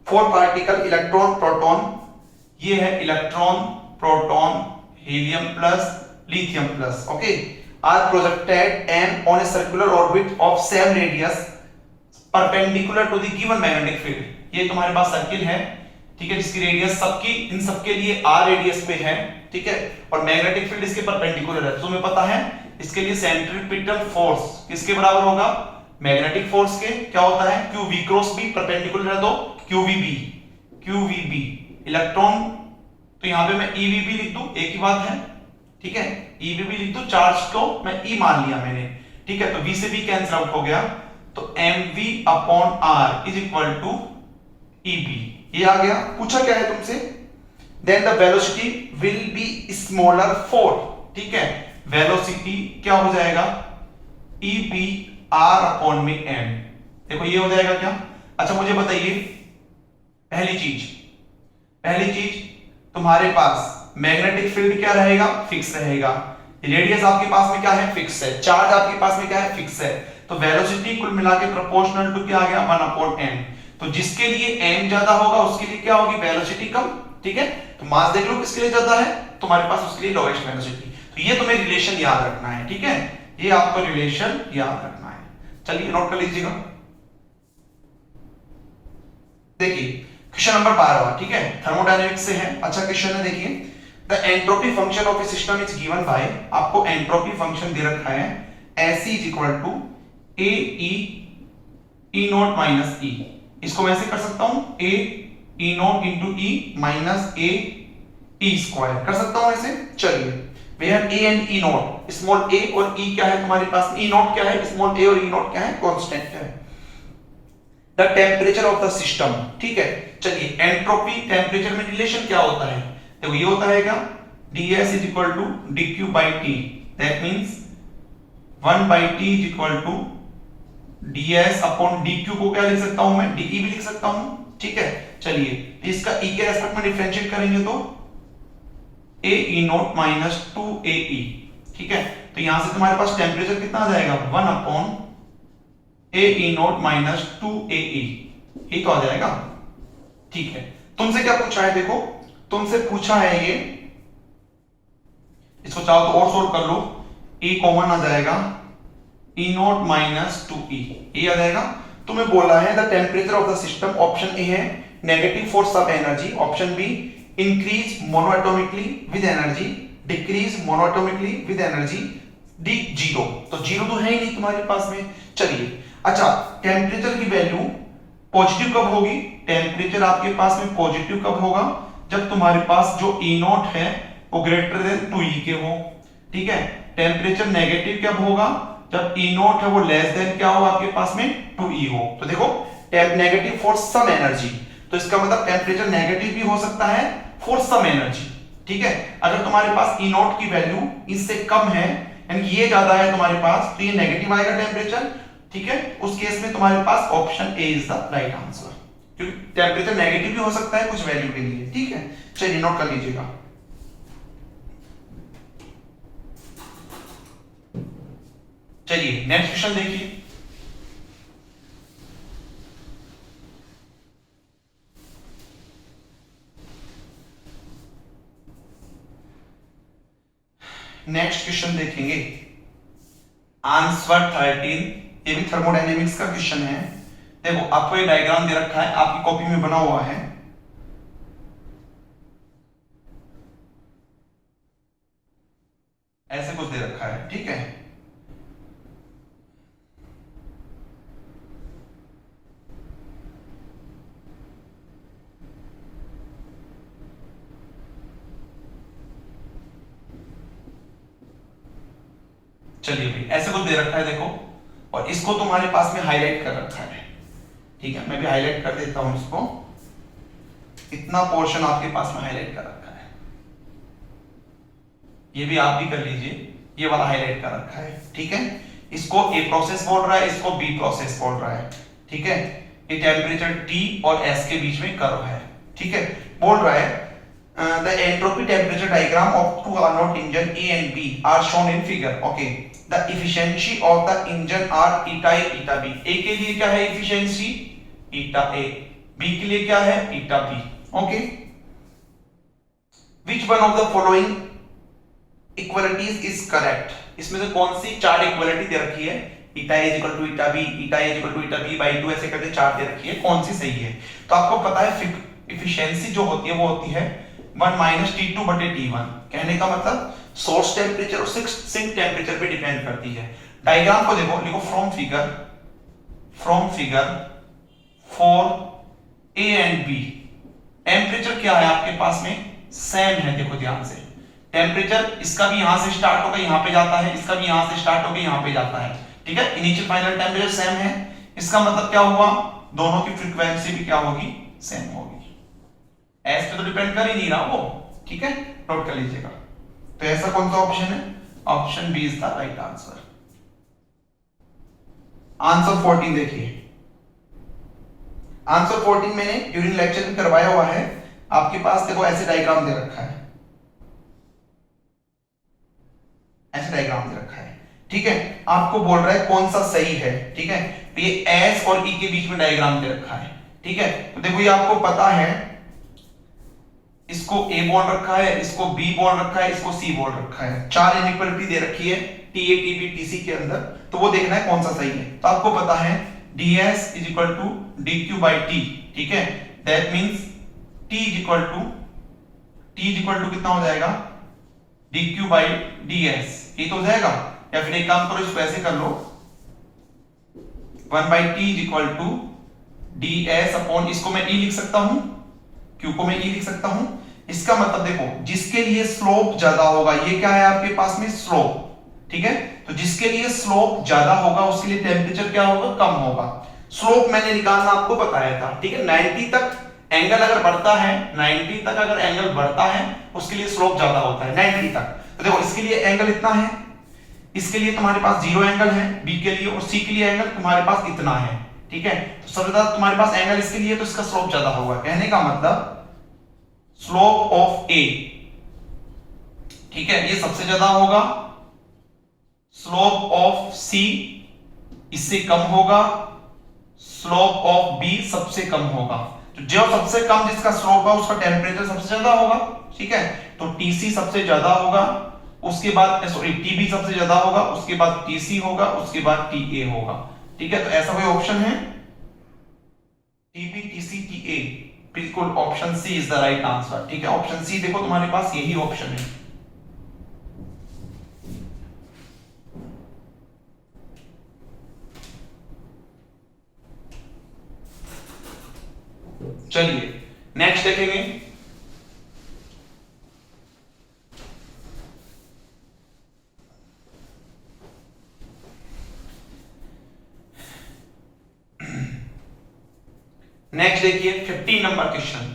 [SPEAKER 1] 4 पार्टिकल इलेक्ट्रॉन प्रोटॉन, ये है electron proton helium plus lithium plus, okay, are projected them on a circular orbit of same radius perpendicular to the given magnetic field. ये तुम्हारे पास सर्किल है, ठीक है, जिसकी रेडियस सबकी इन सबके लिए r रेडियस पे है, ठीक है, और मैग्नेटिक फील्ड इसके परपेंडिकुलर है। तुम्हें पता है इसके लिए सेंट्रीपिटल फोर्स किसके बराबर होगा, मैग्नेटिक फोर्स के। क्या होता है q v cross b, perpendicular है तो q v b, q v b। Electron तो यहां पे मैं e v b लिख दूं, एक ही बात है, ठीक है, e v b लिख दूं, चार्ज को मैं e मान लिया मैंने, ठीक है। तो v से b कैंसिल आउट हो गया, तो mv upon r is equal to eb, ये आ गया। पूछा क्या है तुमसे, then the velocity will be smaller for, ठीक है, वेलोसिटी क्या हो जाएगा e b r अपॉन में m। देखो ये हो जाएगा क्या। अच्छा मुझे बताइए पहली चीज तुम्हारे पास मैग्नेटिक फील्ड क्या रहेगा, फिक्स रहेगा। रेडियस आपके पास में क्या है, फिक्स है। चार्ज आपके पास में क्या है, फिक्स है। तो वेलोसिटी कुल मिला के प्रोपोर्शनल टू क्या आ गया 1 अपॉन m। तो जिसके लिए m ज्यादा होगा उसके लिए क्या होगी, वेलोसिटी कम, ठीक है। तो मास देख लो किसके लिए ज्यादा है, तुम्हारे पास उसके लिए लोएस्ट वेलोसिटी। तो ये तुम्हें रिलेशन याद रखना है, ठीक है, ये आपको रिलेशन याद रखना है। चलिए नोट कर लीजिएगा। देखिए क्वेश्चन नंबर 12, ठीक है, थर्मोडायनेमिक्स से है। अच्छा क्वेश्चन है, देखिए the entropy function of a system is given by, आपको एंट्रोपी फंक्शन दे रखा है SE is equal to A E naught minus E. इसको मैं ऐसे कर सकता हूं A E naught into E minus A E square, कर सकता हूं ऐसे। चलिए where A and E naught, small A और ई क्या है तुम्हारे पास, ई नॉट क्या है, स्मॉल ए और ई नॉट क्या है, कांस्टेंट है। The temperature of the system, ठीक है। चलिए एंट्रोपी टेम्परेचर में रिलेशन क्या होता है, देखो ये होता है क्या, ds is equal to dq by t, that means 1 by t is equal to ds upon dq को क्या लिख सकता हूं मैं, de भी लिख सकता हूं, ठीक है। चलिए इसका e के रेस्पेक्ट में डिफरेंशिएट करेंगे तो a e not minus 2ae, ठीक है। तो यहां से तुम्हारे पास टेम्परेचर कितना आ जाएगा, 1 upon a e not minus 2ae, ये तो आ जाएगा, ठीक है। तुमसे क्या पूछा है, देखो तुमसे पूछा है ये, इसको चाहो तो और सोल्व कर लो, e कॉमन आ जाएगा, e नॉट माइनस 2e, ये आ जाएगा। तुम्हें बोला है the temperature of the system, option A है नेगेटिव फॉर सब energy, option B increase monoatomically with energy, decrease monoatomically with energy, D zero. तो जीरो तो है ही नहीं तुम्हारे पास में। चलिए अच्छा, टेम्परेचर की वैल्यू पॉजिटिव कब होगी, टेम्परेचर आपके पास में पॉजिटिव कब होगा, जब तुम्हारे पास जो E नॉट है वो ग्रेटर देन 2E के हो, ठीक है। टेम्परेचर नेगेटिव कब होगा, जब E नॉट है वो लेस देन क्या हो आपके पास में 2E हो। तो देखो नेगेटिव फॉर सम एनर्जी, तो इसका मतलब टेम्परेचर नेगेटिव भी हो सकता है फॉर सम एनर्जी, ठीक है। अगर तुम्हारे पास E नॉट की वैल्यू इससे कम है, यानी ये ज्यादा है तुम्हारे पास, तो ये नेगेटिव आएगा टेम्परेचर, ठीक है। उस केस में तुम्हारे पास option A is the right answer, क्योंकि टेम्परेचर नेगेटिव भी हो सकता है कुछ वैल्यू के लिए, ठीक है। चलिए नोट कर लीजिएगा। चलिए नेक्स्ट क्वेश्चन देखिए, नेक्स्ट क्वेश्चन देखेंगे आंसर 13, ये भी थर्मोडायनेमिक्स का क्वेश्चन है। देखो आपको ये डायग्राम दे रखा है, आपकी कॉपी में बना हुआ है, ऐसे कुछ दे रखा है, ठीक है। चलिए भाई ऐसे कुछ दे रखा है देखो, और इसको तुम्हारे पास में हाईलाइट कर रखा है, ठीक है। मैं भी हाईलाइट कर देता हूं इसको, इतना पोर्शन आपके पास में हाईलाइट कर रखा है, ये भी आप भी कर लीजिए, ये वाला हाईलाइट कर रखा है, ठीक है। इसको ए प्रोसेस बोल रहा है, इसको बी प्रोसेस बोल रहा है, ठीक है। ये टेम्परेचर T और S के बीच में कर्व है, ठीक है। बोल रहा है the entropy temperature diagram of two Carnot engine A and B are shown in figure, okay. The efficiency of the engine are eta A eta B, A के लिए क्या है efficiency eta A, B के लिए क्या है eta B, okay. Which one of the following equalities is correct, इसमें से कौन सी चार इक्वालिटी दे रखी है, eta A equal to eta B, eta A equal to eta B by 2, ऐसे करके चार दे रखी है, कौन सी सही है। तो आपको पता है efficiency जो होती है वो होती है 1 माइनस T2 बटे T1, कहने का मतलब सोर्स टेम्परेचर और सिंक टेम्परेचर पे डिपेंड करती है। डायग्राम को देखो, लिखो from figure for A and B temperature क्या है आपके पास में, सेम है। देखो ध्यान से, टेम्परेचर इसका भी यहां से स्टार्ट होकर यहां पे जाता है, इसका भी यहां से स्टार्ट होकर यहां पे जाता है, ठीक है। इनिशियल फाइनल टेम्परेचर सेम है, इसका मतलब क्या हुआ, दोनों की फ्रीक्वेंसी भी क्या होगी, सेम होगी। एस पे तो डिपेंड कर ही नहीं रहा वो, ठीक है, नोट कर लीजिएगा। तो ऐसा कौन सा ऑप्शन है, option B is the right answer. Answer 14 देखिए, आंसर 14 मैंने ड्यूरिंग लेक्चर में करवाया हुआ है, आपके पास देखो ऐसे डायग्राम दे रखा है, ऐसे डायग्राम दे रखा है, ठीक है। आपको बोल रहा है कौन सा सही है, ठीक है। तो ये एस और ई के बीच में डायग्राम दे रखा है, ठीक है। तो देखो ये आपको पता है, इसको A बोल रखा है, इसको B बोल रखा है, इसको C बोल रखा है, चार इनइक्वालिटी दे रखी है TA TB TC के अंदर, तो वो देखना है कौन सा सही है। तो आपको पता है ds is equal to dq by t, ठीक है। That means t is equal to कितना हो जाएगा, dq बाई ds, ये तो हो जाएगा। या फिर एक काम करो, इसको ऐसे कर लो, 1 by t is equal to ds upon, इसको मैं e लिख सकता हूं, q को मैं e लिख सकता हूं। इसका मतलब देखो, जिसके लिए स्लोप ज्यादा होगा, ये क्या है आपके पास में स्लोप, ठीक है। तो जिसके लिए स्लोप ज्यादा होगा उसके लिए टेम्परेचर क्या होगा, कम होगा। स्लोप मैंने निकालना आपको बताया था, ठीक है। 90 तक एंगल अगर बढ़ता है, 90 तक अगर एंगल बढ़ता है उसके लिए स्लोप ज्यादा होता है 90 तक। तो देखो इसके लिए एंगल इतना है, इसके लिए तुम्हारे पास 0 एंगल है बी के लिए, और सी के लिए एंगल तुम्हारे पास इतना है, ठीक है। तो सबसे ज्यादा तुम्हारे पास एंगल इसके लिए, तो इसका स्लोप ज्यादा होगा। कहने का मतलब स्लोप ऑफ ए, ठीक है, ये सबसे ज्यादा होगा। स्लोप ऑफ सी इससे कम होगा। स्लोप ऑफ बी सबसे कम होगा। तो जो सबसे कम जिसका स्लोप है उसका टेम्परेचर सबसे ज्यादा होगा, ठीक है। तो टीसी सबसे ज्यादा होगा, उसके बाद सॉरी टीबी सबसे ज्यादा होगा, उसके बाद टीसी होगा, उसके बाद टीए होगा, ठीक है। तो ऐसा कोई ऑप्शन है? टीबी टीसी टीए, बिल्कुल option C is the right answer, ठीक है। ऑप्शन सी देखो तुम्हारे पास यही ऑप्शन है। चलिए नेक्स्ट देखेंगे। नेक्स्ट देखिए 15 नंबर क्वेश्चन,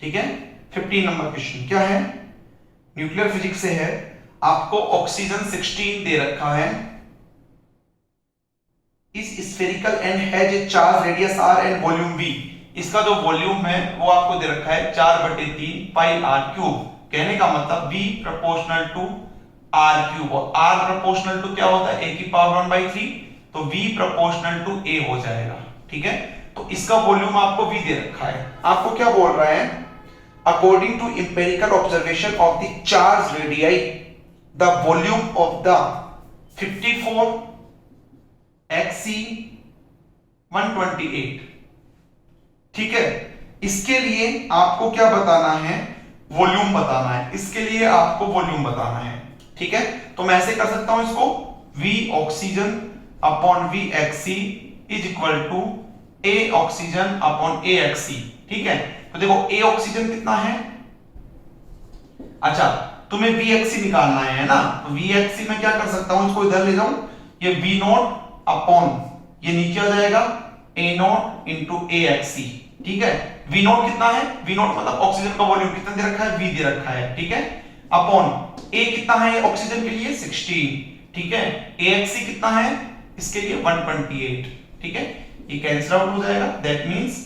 [SPEAKER 1] ठीक है। 15 नंबर क्वेश्चन क्या है? न्यूक्लियर फिजिक्स से है। आपको ऑक्सीजन 16 दे रखा है, इस spherical and has a charge radius r and volume v। इसका जो वॉल्यूम है वो आपको दे रखा है 4/3 पाई r क्यूब। कहने का मतलब v proportional to r cube, और r प्रोपोर्शनल टू क्या होता है? a की पावर 1/3, तो v प्रोपोर्शनल टू a हो जाएगा, ठीक है। तो इसका वॉल्यूम आपको v दे रखा है। आपको क्या बोल रहा है? According to empirical observation of the charge radii the volume of the 54 XC 128, ठीक है। इसके लिए आपको क्या बताना है? वॉल्यूम बताना है। इसके लिए आपको वॉल्यूम बताना है, ठीक है। तो मैं ऐसे कर सकता हूं इसको, V oxygen upon V XC is equal to A oxygen upon A XC, ठीक है। तो देखो A ऑक्सीजन कितना है? अच्छा, तुम्हें V XC निकालना है ना, तो V XC में क्या कर सकता हूं, इसको इधर ले जाऊं, ये V नॉट अपॉन ये नीचे आ जाएगा A not into A XC, ठीक है। V नॉट कितना है? V नॉट मतलब ऑक्सीजन का वॉल्यूम कितना दे रखा है? V दे रखा है, ठीक है। अपॉन A कितना है ऑक्सीजन के लिए? 16, ठीक है। A XC कितना है इसके लिए? 128, ठीक है। ये कैंसिल आउट हो जाएगा, दैट मींस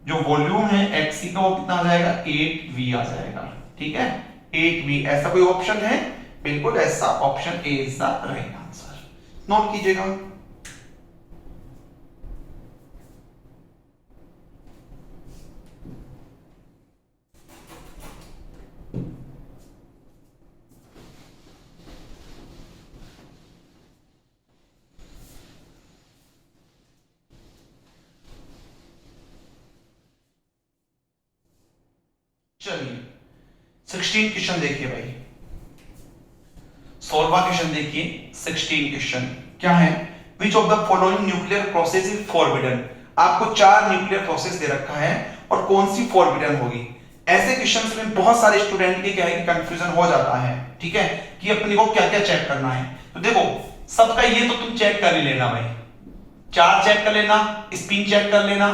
[SPEAKER 1] जो वॉल्यूम है XC का वो कितना आ जाएगा? 8V आ जाएगा, ठीक है। 8V। ऐसा कोई ऑप्शन है? बिल्कुल ऐसा option A is the right answer. Note कीजिएगा। चलिए 16 क्वेश्चन देखिए भाई, 16वां क्वेश्चन देखिए। 16 क्वेश्चन क्या है? Which of the following nuclear process is forbidden. आपको 4 न्यूक्लियर प्रोसेस दे रखा है और कौन सी फॉरबिडन होगी। ऐसे क्वेश्चंस में बहुत सारे स्टूडेंट के क्या है कि कंफ्यूजन हो जाता है, ठीक है, कि अपने को क्या क्या चेक करना है। तो देखो सबका ये तो तुम चेक कर ही लेना भाई, 4 चेक कर लेना, स्पिन चेक कर लेना,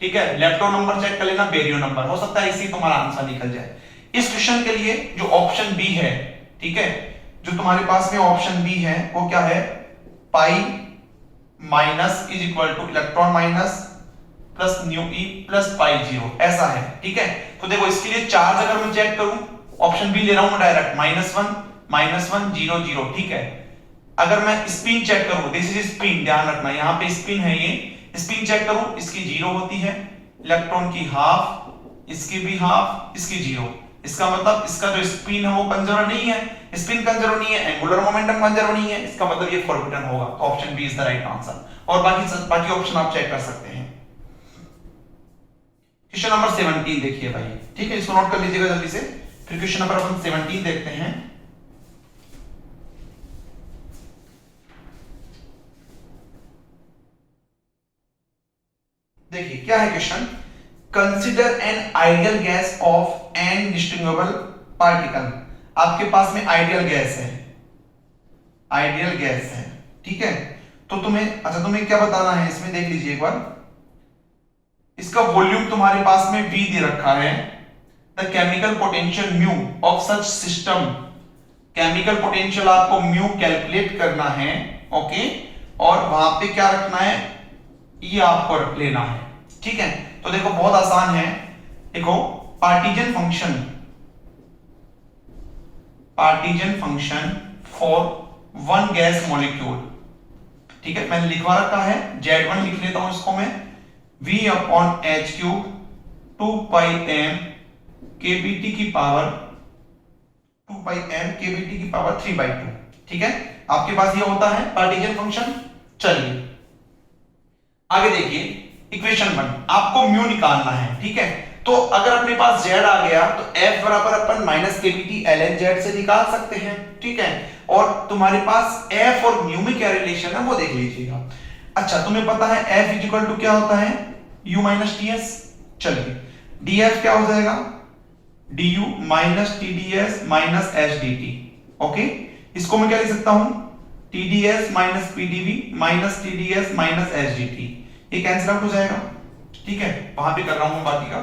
[SPEAKER 1] ठीक है, लेप्टो नंबर चेक कर लेना, बेरियो नंबर, हो सकता है इसी तुम्हारा आंसर निकल जाए। इस क्वेश्चन के लिए जो ऑप्शन बी है, ठीक है, जो तुम्हारे पास में ऑप्शन बी है वो क्या है? Pi minus is equal two electron minus plus new E plus pi 0, ऐसा है, ठीक है। तो देखो इसके लिए चार्ज अगर मैं चेक करूं, ऑप्शन बी ले रहा हूं मैं डायरेक्ट, -1 0 0, ठीक है। अगर मैं स्पिन चेक करूं, दिस इज स्पिन, ध्यान रखना यहां पे स्पिन है, ये स्पिन चेक करूं, इसकी 0 होती है, इलेक्ट्रॉन की हाफ, इसकी भी हाफ, इसकी 0। इसका मतलब इसका जो स्पिन है वो कंजर्व नहीं है, स्पिन कंजर्व नहीं है, एंगुलर मोमेंटम कंजर्व नहीं है, इसका मतलब ये फॉरबिडन होगा। तो option B is the right answer. और बाकी ऑप्शन आप चेक कर सकते हैं। क्वेश्चन नंबर 17 देखिए भाई, ठीक है, इसको नोट कर लीजिएगा जल्दी से। फिर क्वेश्चन नंबर अपन 17 देखते हैं। देखिए क्या है question? Consider an ideal gas of N distinguishable particle. आपके पास में आइडियल गैस है, आइडियल गैस है, ठीक है। तो तुम्हें क्या बताना है इसमें, देख लीजिए एक बार। इसका वॉल्यूम तुम्हारे पास में V दे रखा है। The chemical potential mu of such system chemical potential आपको म्यू कैलकुलेट करना है, ओके, और वहां पे क्या रखना है, ये आपको रख लेना है, ठीक है। तो देखो बहुत आसान है, देखो partisan function for one gas molecule, ठीक है, मैंने लिखवा रखा है, Z1 लिख लेता हूं इसको मैं, V अपॉन एच क्यूब 2 पाई m kBt की पावर 2 पाई m kBt की पावर 3/2, ठीक है। आपके पास ये होता है पार्टीजन फंक्शन। चलिए आगे देखिए, इक्वेशन 1 आपको म्यू निकालना है, ठीक है। तो अगर अपने पास z आ गया तो f बराबर अपन माइनस kBt ln z से निकाल सकते हैं, ठीक है। और तुम्हारे पास f और म्यू में क्या रिलेशन है वो देख लीजिएगा। अच्छा, तुम्हें पता है f इक्वल टू क्या होता है, u माइनस ts। चलिए df क्या हो जाएगा, du minus tds minus hdt, okay. इसको मैं क्या लिख सकता हूं, tds minus pdv minus tds minus hdt, ये कैंसिल आउट हो जाएगा, ठीक है। वहां पे कर रहा हूं बाकी का।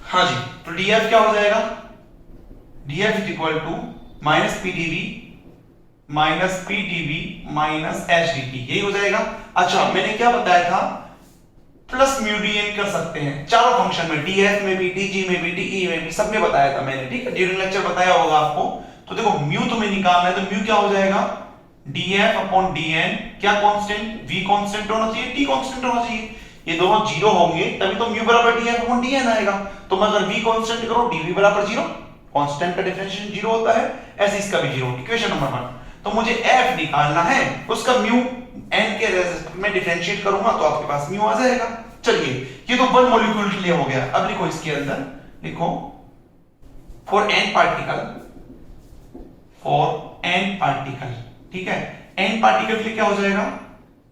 [SPEAKER 1] हाँ जी, तो df क्या हो जाएगा, df is equal to minus pdv minus pdv minus hdt, यही हो जाएगा। अच्छा, मैंने क्या बताया था, प्लस म्यू dn कर सकते हैं चारों फंक्शन में, df में भी, dg में भी, de में भी, सब में बताया था मैंने, ठीक है, ड्यूरिंग लेक्चर बताया होगा आपको। तो देखो म्यू तुम्हें निकालना है, तो म्यू क्या हो जाएगा, df अपॉन dn, क्या कांस्टेंट, v कांस्टेंट होना चाहिए, t कांस्टेंट होना चाहिए, ये दोनों जीरो होंगे तभी तो म्यू बराबर df अपॉन dn आएगा। तो अगर v कांस्टेंट करो, dv बराबर जीरो, कांस्टेंट का डिफरेंशिएशन जीरो होता है, ऐसे इसका भी जीरो। इक्वेशन नंबर 1, तो मुझे f निकालना है, उसका म्यू n के रेस्पेक्ट में डिफरेंशिएट करूंगा तो आपके पास म्यू आ जाएगा। चलिए ये तो वन मॉलिक्यूल के लिए हो गया। अब लिखो इसके अंदर, लिखो फॉर n पार्टिकल, ठीक है। n पार्टिकल के लिए क्या हो जाएगा,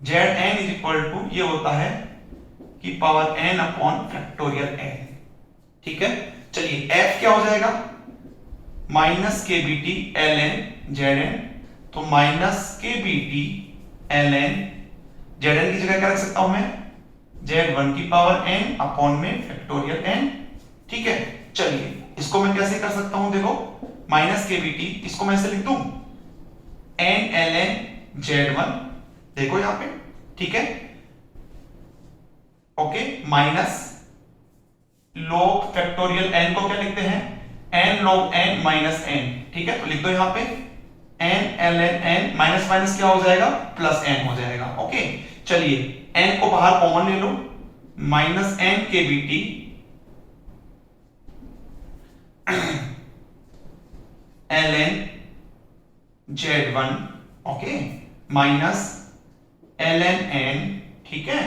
[SPEAKER 1] Zn इज इक्वल टू, ये होता है कि power n upon factorial n, ठीक है। चलिए f क्या हो जाएगा, माइनस kBt ln Zn, तो माइनस kBt ln Zn की जगह क्या रख सकता हूं मैं, Z1 की पावर n अपॉन में फैक्टोरियल n, ठीक है। चलिए इसको मैं कैसे कर सकता हूं, देखो माइनस kBt, इसको मैं ऐसे लिख दूं n ln Z1, देखो यहां पे, ठीक है, okay, minus log factorial n को क्या लिखते हैं, n log n minus n, ठीक है। तो लिख दो यहां पे n ln n, minus minus क्या हो जाएगा, प्लस n हो जाएगा, ओके। चलिए n को बाहर कॉमन ले लो, minus n kBt ln Z1, okay, minus ln n, ठीक है,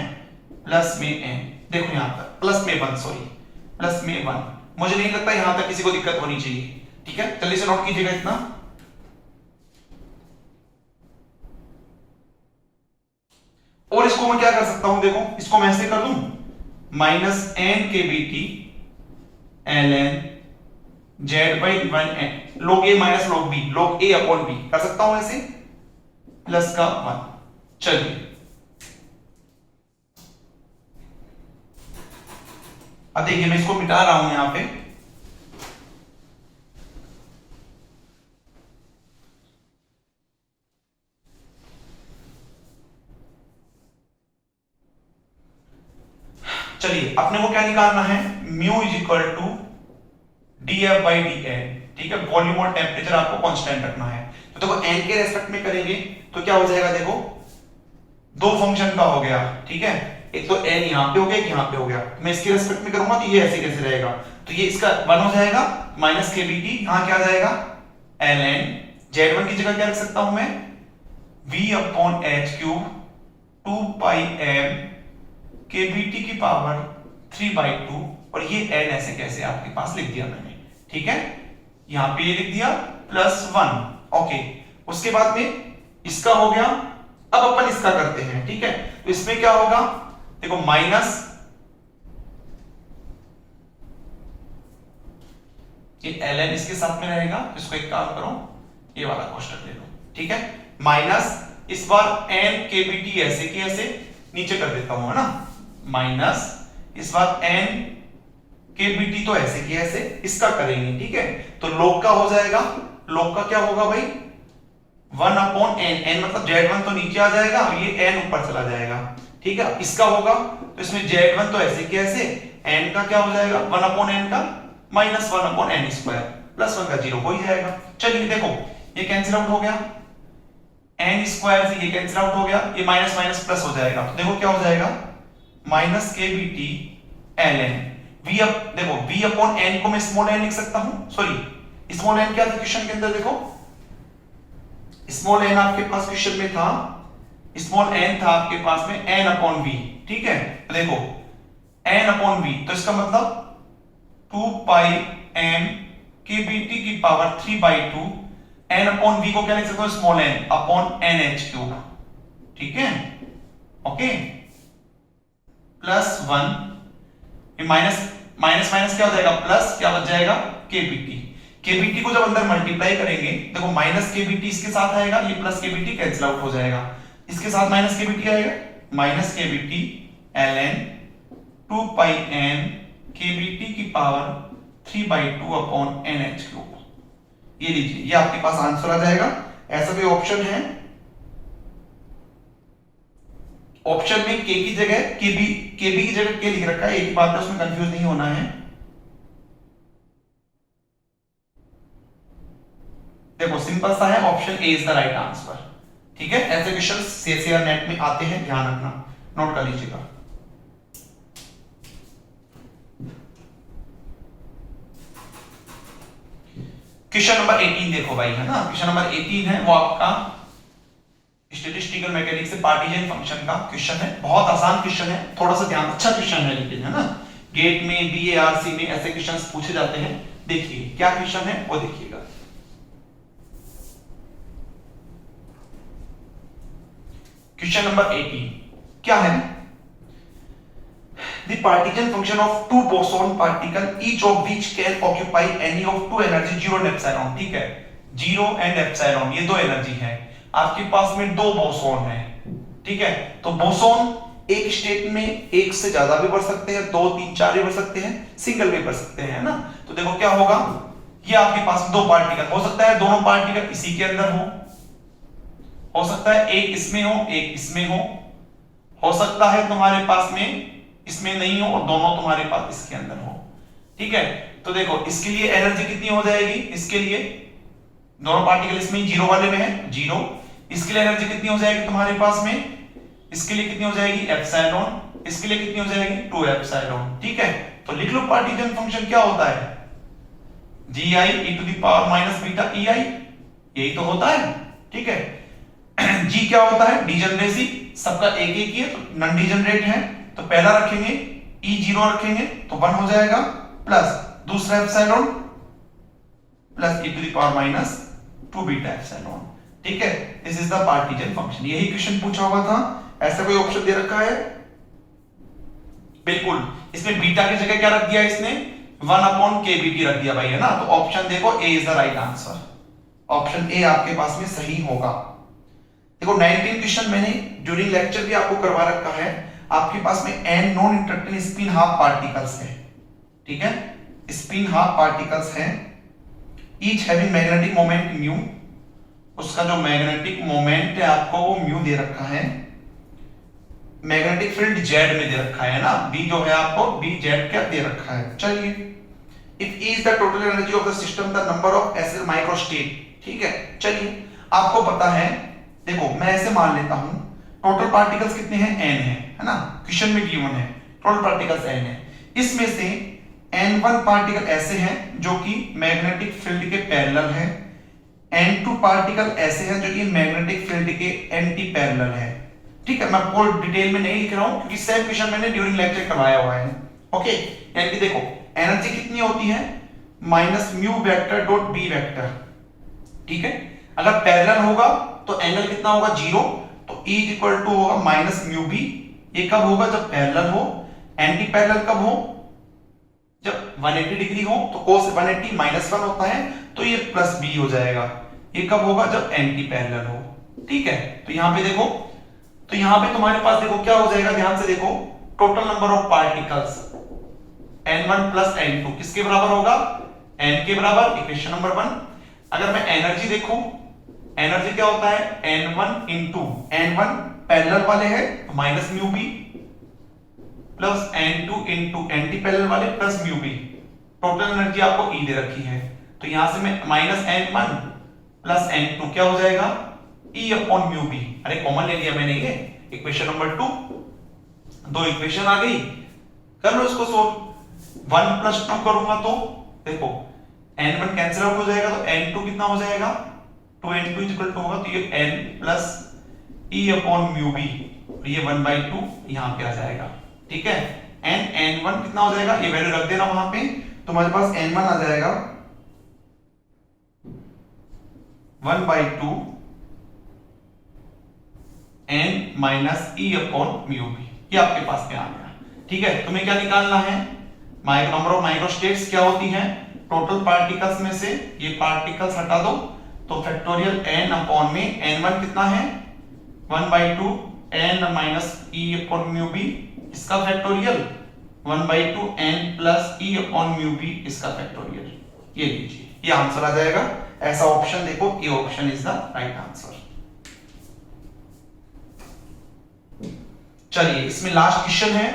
[SPEAKER 1] प्लस में n, देखो यहां तक प्लस में 1, सॉरी प्लस में 1, मुझे नहीं लगता यहां तक किसी को दिक्कत होनी चाहिए, ठीक है। जल्दी से नोट कीजिएगा इतना। और इसको मैं क्या कर सकता हूं, देखो इसको मैं ऐसे कर दूं, minus n kBt ln Z/1n, log a minus log b, log a upon b कर सकता हूं ऐसे, प्लस का 1। चलिए अब देखिए मैं इसको मिटा रहा हूं यहां पे, चलिए अपने को क्या निकालना है, mu is equal to df by dn, ठीक है। वॉल्यूम और टेम्परेचर आपको कांस्टेंट रखना है। तो देखो n के रेस्पेक्ट में करेंगे तो क्या हो जाएगा, देखो दो फंक्शन का हो गया, ठीक है, एक तो n यहां पे हो गया, एक यहां पे हो गया। मैं इसके रेस्पेक्ट में करूंगा तो ये ऐसे कैसे रहेगा, तो ये इसका 1 हो जाएगा, माइनस kBt, यहां क्या आ जाएगा ln Z1 की जगह क्या रख सकता हूं मैं, v अपॉन h क्यूब 2 पाई m kBt की पावर 3/2, और ये n ऐसे कैसे आपके पास लिख दिया मैंने, ठीक है, यहां पे ये लिख दिया प्लस 1, ओके। उसके बाद में इसका हो गया, अब अपन इसका करते हैं, ठीक है। तो इसमें क्या होगा, देखो माइनस ये ln इसके साथ में रहेगा, इसको एक काम करो, ये वाला कोष्टक ले लो, ठीक है, माइनस इस बार n kbt ऐसे की ऐसे नीचे कर देता हूं, है ना, माइनस इस बार n kbt तो ऐसे की ऐसे इसका करेंगे, ठीक है। तो log का हो जाएगा, log का क्या होगा भाई 1 अपॉन n, n मतलब z1 तो नीचे आ जाएगा और ये n ऊपर चला जाएगा, ठीक है। इसका होगा तो इसमें z1 तो ऐसे की ऐसे, n का क्या हो जाएगा 1 अपॉन n का minus 1 upon n square plus 1 का 0 हो ही जाएगा। चलिए देखो ये कैंसिल आउट हो गया, n स्क्वायर से ये कैंसिल आउट हो गया, ये माइनस माइनस प्लस हो जाएगा, तो देखो क्या हो जाएगा minus kbt ln v up, देखो v अपॉन n को मैं स्मॉल n लिख सकता हूं, सॉरी स्मॉल n क्या था क्वेश्चन के अंदर, देखो स्मॉल n आपके पास क्वेश्चन में था, स्मॉल n था आपके पास में n अपॉन v, ठीक है। तो देखो n अपॉन v तो इसका मतलब 2 पाई m kbt की पावर 3/2 n अपॉन v को क्या लिख सकते हो small n upon nh cube, ठीक है, ओके, प्लस 1 ये माइनस माइनस माइनस क्या हो जाएगा प्लस, क्या बच जाएगा kbt, kbt को जब अंदर मल्टीप्लाई करेंगे देखो माइनस kbt इसके साथ आएगा, ये प्लस kbt कैंसिल आउट हो जाएगा, इसके साथ माइनस kbt आएगा, माइनस kbt ln 2 पाई n kbt की पावर 3/2 अपॉन nh क्यूब, ये लीजिए ये आपके पास आंसर आ जाएगा। ऐसा कोई ऑप्शन है, ऑप्शन में k की जगह kb की जगह k लिख रखा है, एक बात है उसमें कंफ्यूज नहीं होना है। देखो सिंपल सा है, option A is the right answer, ठीक है। ऐसे क्वेश्चन सीएसईआर नेट में आते हैं, ध्यान रखना, नोट कर लीजिएगा। क्वेश्चन नंबर 18 देखो भाई, है ना, क्वेश्चन नंबर 18 है वो आपका स्टैटिस्टिकल मैकेनिक्स से पार्टीजन फंक्शन का क्वेश्चन है, बहुत आसान क्वेश्चन है, थोड़ा सा ध्यान, अच्छा क्वेश्चन है लेकिन, है ना, गेट में बीएआरसी में ऐसे क्वेश्चंस पूछे जाते हैं। देखिए क्या क्वेश्चन है वो देखिएगा। क्वेश्चन नंबर 18 क्या है, the partition function of two boson particle each of which can occupy any of two energy 0 and epsilon, ठीक है, 0 and epsilon ये दो एनर्जी है, आपके पास में दो बोसोन है, ठीक है। तो बोसोन एक स्टेट में एक से ज्यादा भी बढ़ सकते हैं, 2 3 4 भी बढ़ सकते हैं, सिंगल भी बढ़ सकते हैं, है ना। तो देखो क्या होगा, ये आपके पास दो पार्टिकल हो सकता है, दोनों पार्टिकल इसी के अंदर हो सकता है एक इसमें हो एक इसमें हो सकता है तुम्हारे पास में इसमें नहीं हो और दोनों तुम्हारे पास इसके अंदर हो, ठीक है। तो देखो इसके लिए एनर्जी कितनी हो जाएगी, इसके लिए दोनों पार्टिकल इसमें जीरो वाले में है 0, इसके लिए एनर्जी कितनी हो जाएगी तुम्हारे पास में, इसके लिए कितनी हो जाएगी एप्सिलॉन, इसके लिए कितनी हो जाएगी 2 एप्सिलॉन, ठीक है। तो लिख लो पार्टीजन फंक्शन क्या होता है, gi e to the power minus beta ei, यही तो होता है, ठीक है। g क्या होता है डिजनरेसी, सबका एक एक ही है तो नॉन डिजनरेट है, तो पहला रखेंगे e 0 रखेंगे तो 1 हो जाएगा, प्लस दूसरा epsilon plus e to the power minus 2 beta epsilon, ठीक है। This is the partition function, यही क्वेश्चन पूछा हुआ था। ऐसा कोई ऑप्शन दे रखा है, बिल्कुल, इसमें बीटा की जगह क्या रख दिया इसने 1 अपॉन kbt रख दिया भाई, है ना। तो ऑप्शन देखो A is the right answer, option A आपके पास में सही होगा। देखो 19 क्वेश्चन मैंने ड्यूरिंग लेक्चर भी आपको करवा रखा है, आपके पास में n non interacting spin half particles है, ठीक है, स्पिन हाफ पार्टिकल्स हैं, each having magnetic moment mu, उसका जो मैग्नेटिक मोमेंट है आपको वो म्यू दे रखा है, मैग्नेटिक फील्ड जेड में दे रखा है ना, बी जो है आपको बी जेड क्या दे रखा है। चलिए, if E is the total energy of the system the number of acid microstate, ठीक है। चलिए आपको पता है, देखो मैं ऐसे मान लेता हूं टोटल पार्टिकल्स कितने हैं n है ना, क्वेश्चन में गिवन है टोटल पार्टिकल्स n है, इसमें से n1 पार्टिकल ऐसे हैं जो कि मैग्नेटिक फील्ड के पैरेलल है, n2 पार्टिकल ऐसे हैं जो कि मैग्नेटिक फील्ड के एंटी पैरेलल है, ठीक है। मैं पूरी डिटेल में नहीं लिख रहा हूं क्योंकि सेम क्वेश्चन मैंने ड्यूरिंग लेक्चर करवाया हुआ है, ओके। यानी कि देखो एनर्जी कितनी होती है minus mu vector dot B vector, ठीक है। अगर पैरेलल होगा तो एंगल कितना होगा 0, तो E इक्वल टू होगा माइनस म्यू बी, ये कब होगा जब पैरेलल हो, एंटी पैरेलल कब हो जब 180 डिग्री हो, तो cos 180 -1 होता है तो ये प्लस बी हो जाएगा, ये कब होगा जब एंटी पैरेलल हो, ठीक है, तो यहां पे देखो, तो यहां पे तुम्हारे पास देखो क्या हो जाएगा, ध्यान से देखो, total number of particles n1 plus n2 किसके बराबर होगा, n के बराबर, इक्वेशन नंबर 1। अगर मैं एनर्जी देखूं, एनर्जी क्या होता है, n1 इंटू n1 पैरेलल वाले हैं तो minus mu B, plus n2 into anti parallel वाले plus mu B. Total energy आपको E दे रखी है, तो यहां से मैं माइनस n1 प्लस n2 क्या हो जाएगा, E अपॉन म्यू बी। अरे कॉमन ले लिया मैंने, ये इक्वेशन नंबर 2, दो इक्वेशन आ गई, कर लो इसको सोल्व। 1 प्लस 2 करूंगा तो देखो n1 कैंसिल आउट हो जाएगा, तो n2 कितना हो जाएगा, 2n2 इक्वल टू होगा, तो ये n plus E upon mu B, और ये 1/2 यहां पे आ जाएगा, ठीक है। n1 कितना हो जाएगा, ये वैल्यू रख देना वहां पे, तो हमारे पास n1 आ जाएगा 1/2 n minus E upon mu B, ये आपके पास में आ गया, ठीक है। तुम्हें क्या निकालना है, नंबर ऑफ माइक्रोस्टेट्स क्या होती हैं, टोटल पार्टिकल्स में से ये पार्टिकल्स हटा दो, तो फैक्टोरियल n अपॉन में n1 कितना है 1/2 n minus E upon mu B, इसका factorial 1/2 n plus E upon mu B, इसका फैक्टोरियल। ये लीजिए, ये आंसर आ जाएगा। ऐसा ऑप्शन देखो, ये option is the right answer. चलिए इसमें लास्ट क्वेश्चन है,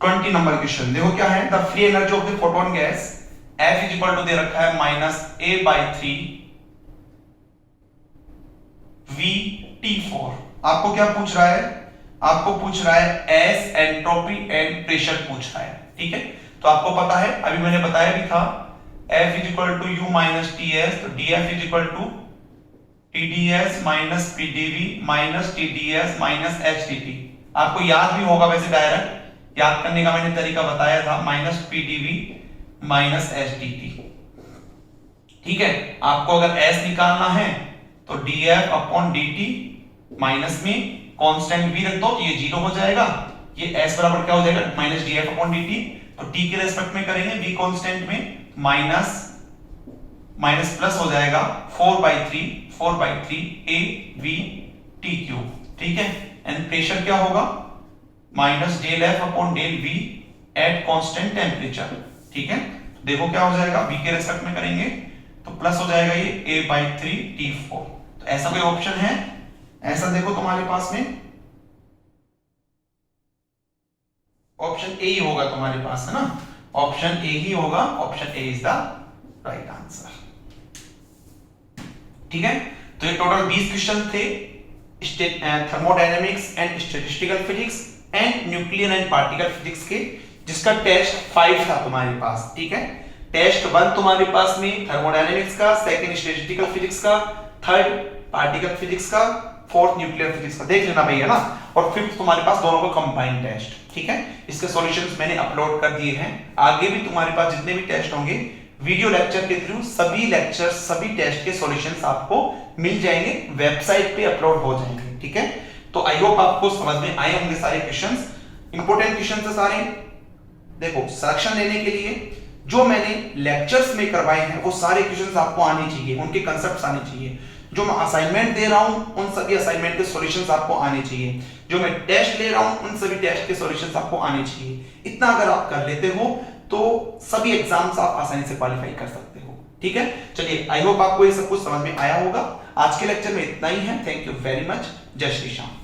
[SPEAKER 1] ट्वेंटी नंबर क्वेश्चन। देखो क्या है, the free energy of the photon gas F is equal to दे रखा है -a/3 VT4। आपको क्या पूछ रहा है, आपको पूछ रहा है S एंट्रोपी एंड प्रेशर पूछ रहा है, ठीक है। तो आपको पता है, अभी मैंने बताया भी था, F is equal to U minus TS, तो DF is equal to TDS minus PDV minus TDS minus HDT। आपको याद भी होगा, वैसे डायरेक्ट याद करने का मैंने तरीका बताया था, माइनस PDV माइनस HDT, ठीक है। आपको अगर S निकालना है तो DF अपॉन DT, माइनस में कांस्टेंट V रख दो तो ये 0 हो जाएगा, ये S बराबर क्या हो जाएगा, माइनस DF अपॉन DT। तो T के रेस्पेक्ट में करेंगे, V कांस्टेंट में माइनस माइनस प्लस हो जाएगा 4/3 AVT क्यूब, ठीक है। एंड प्रेशर क्या होगा, minus del F upon del V at constant temperature, ठीक है। देखो क्या हो जाएगा, V के रेस्पेक्ट में करेंगे तो प्लस हो जाएगा ये A/3 T4। तो ऐसा कोई ऑप्शन है, ऐसा देखो तुम्हारे पास में ऑप्शन ए ही होगा तुम्हारे पास, है ना, ऑप्शन ए ही होगा, option A is the right answer, ठीक है। तो ये टोटल 20 क्वेश्चन थे, thermodynamics and statistical physics and nuclear and particle physics के, जिसका टेस्ट 5 था तुम्हारे पास, ठीक है। टेस्ट 1 तुम्हारे पास में थर्मोडायनेमिक्स का, सेकंड स्टैटिस्टिकल फिजिक्स का, थर्ड पार्टिकल फिजिक्स का, फोर्थ न्यूक्लियर फिजिक्स का, देख लेना भैया ना, और फिफ्थ तुम्हारे पास दोनों का कंबाइंड टेस्ट, ठीक है। इसके सॉल्यूशंस मैंने अपलोड कर दिए हैं, आगे भी तुम्हारे पास जितने भी टेस्ट होंगे वीडियो लेक्चर के थ्रू सभी लेक्चर सभी टेस्ट के सॉल्यूशंस आपको मिल जाएंगे, वेबसाइट पे अपलोड हो जाएंगे, ठीक है। तो आई होप आपको समझ में आए होंगे सारे क्वेश्चंस, इंपॉर्टेंट क्वेश्चंस है सारे। देखो सिलेक्शन लेने के लिए जो मैंने लेक्चर्स में करवाए हैं वो सारे क्वेश्चंस आपको आने चाहिए, उनके कांसेप्ट्स आने चाहिए। जो मैं असाइनमेंट दे रहा हूं उन सभी असाइनमेंट के सॉल्यूशंस आपको आने चाहिए, जो मैं टेस्ट ले रहा हूं उन सभी टेस्ट के सॉल्यूशंस आपको आने चाहिए। इतना अगर आप कर लेते हो तो सभी एग्जाम्स आप आसानी से क्वालिफाई कर सकते हो, ठीक है। चलिए आई होप आपको ये सब कुछ समझ में आया होगा। आज के लेक्चर में इतना ही है। Thank you very much. जय श्री श्याम।